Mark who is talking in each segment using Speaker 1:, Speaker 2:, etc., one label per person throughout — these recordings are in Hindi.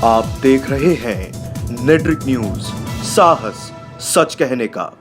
Speaker 1: आप देख रहे हैं नेट्रिक न्यूज, साहस सच कहने का।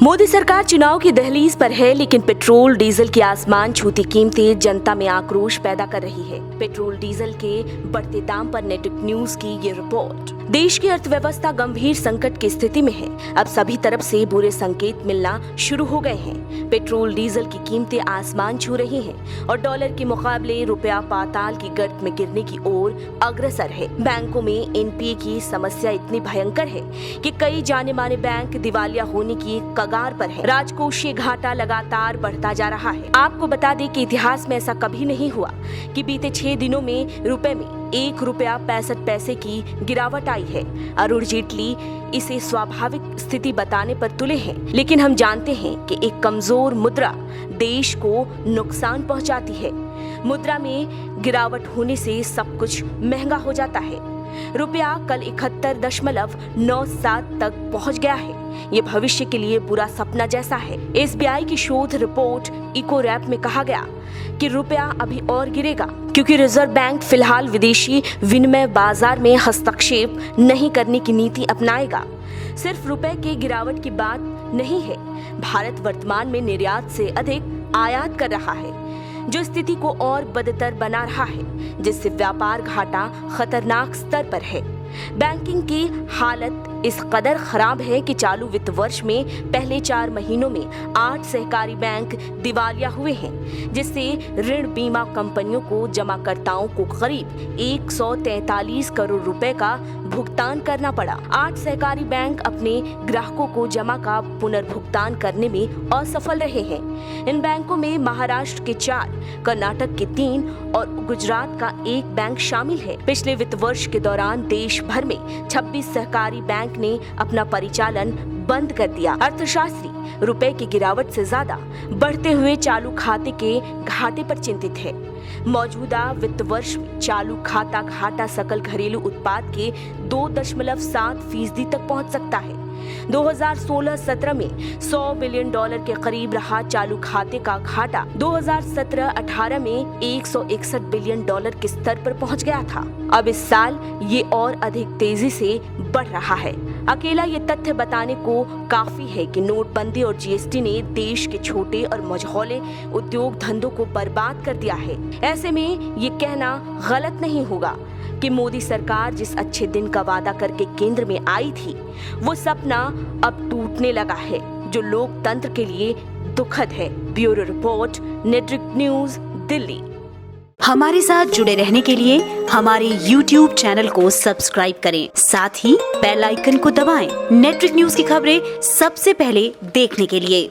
Speaker 2: मोदी सरकार चुनाव की दहलीज पर है, लेकिन पेट्रोल डीजल की आसमान छूती कीमतें जनता में आक्रोश पैदा कर रही है। पेट्रोल डीजल के बढ़ते दाम पर नेट्रिक न्यूज की ये रिपोर्ट। देश की अर्थव्यवस्था गंभीर संकट की स्थिति में है। अब सभी तरफ से बुरे संकेत मिलना शुरू हो गए हैं। पेट्रोल डीजल की कीमतें आसमान छू रही हैं और डॉलर के मुकाबले रुपया पाताल की गर्त में गिरने की ओर अग्रसर है। बैंकों में एनपीए की समस्या इतनी भयंकर है कि कई जाने माने बैंक दिवालिया होने की कगार पर है। राजकोषीय घाटा लगातार बढ़ता जा रहा है। आपको बता दें कि इतिहास में ऐसा कभी नहीं हुआ कि बीते 6 दिनों में रुपए में ₹1.65 की गिरावट आई है। अरुण जेटली इसे स्वाभाविक स्थिति बताने पर तुले हैं, लेकिन हम जानते हैं कि एक कमजोर मुद्रा देश को नुकसान पहुंचाती है। मुद्रा में गिरावट होने से सब कुछ महंगा हो जाता है। रुपया कल 71.97 तक पहुंच गया है। ये भविष्य के लिए बुरा सपना जैसा है। एसबीआई की शोध रिपोर्ट इकोरैप में कहा गया कि रुपया अभी और गिरेगा, क्योंकि रिजर्व बैंक फिलहाल विदेशी विनिमय बाजार में हस्तक्षेप नहीं करने की नीति अपनाएगा। सिर्फ रुपए की गिरावट की बात नहीं है। भारत वर्तमान में निर्यात से अधिक आयात कर रहा है, जो स्थिति को और बदतर बना रहा है, जिससे व्यापार घाटा खतरनाक स्तर पर है। बैंकिंग की हालत इस कदर खराब है कि चालू वित्त वर्ष में पहले 4 महीनों में 8 सहकारी बैंक दिवालिया हुए हैं, जिससे ऋण बीमा कंपनियों को जमाकर्ताओं को करीब 143 करोड़ रुपए का भुगतान करना पड़ा। 8 सहकारी बैंक अपने ग्राहकों को जमा का पुनर्भुगतान करने में असफल रहे हैं। इन बैंकों में महाराष्ट्र के 4, कर्नाटक के 3 और गुजरात का 1 बैंक शामिल है। पिछले वित्त वर्ष के दौरान देश भर में 26 सहकारी बैंक ने अपना परिचालन बंद कर दिया। अर्थशास्त्री रुपए की गिरावट से ज्यादा बढ़ते हुए चालू खाते के घाटे पर चिंतित है। मौजूदा वित्त वर्ष में चालू खाता घाटा सकल घरेलू उत्पाद के 2.7% तक पहुंच सकता है। 2016-17 में $100 बिलियन के करीब रहा चालू खाते का घाटा 2017-18 में $161 बिलियन के स्तर पर पहुंच गया था। अब इस साल ये और अधिक तेजी से बढ़ रहा है। अकेला ये तथ्य बताने को काफी है कि नोटबंदी और जीएसटी ने देश के छोटे और मझौले उद्योग धंधों को बर्बाद कर दिया है। ऐसे में ये कहना गलत नहीं होगा कि मोदी सरकार जिस अच्छे दिन का वादा करके केंद्र में आई थी, वो सपना अब टूटने लगा है, जो लोकतंत्र के लिए दुखद है। ब्यूरो रिपोर्ट, नेट्रिक न्यूज, दिल्ली।
Speaker 3: हमारे साथ जुड़े रहने के लिए हमारे YouTube चैनल को सब्सक्राइब करें, साथ ही बेल आइकन को दबाएं। नेट्रिक न्यूज की खबरें सबसे पहले देखने के लिए।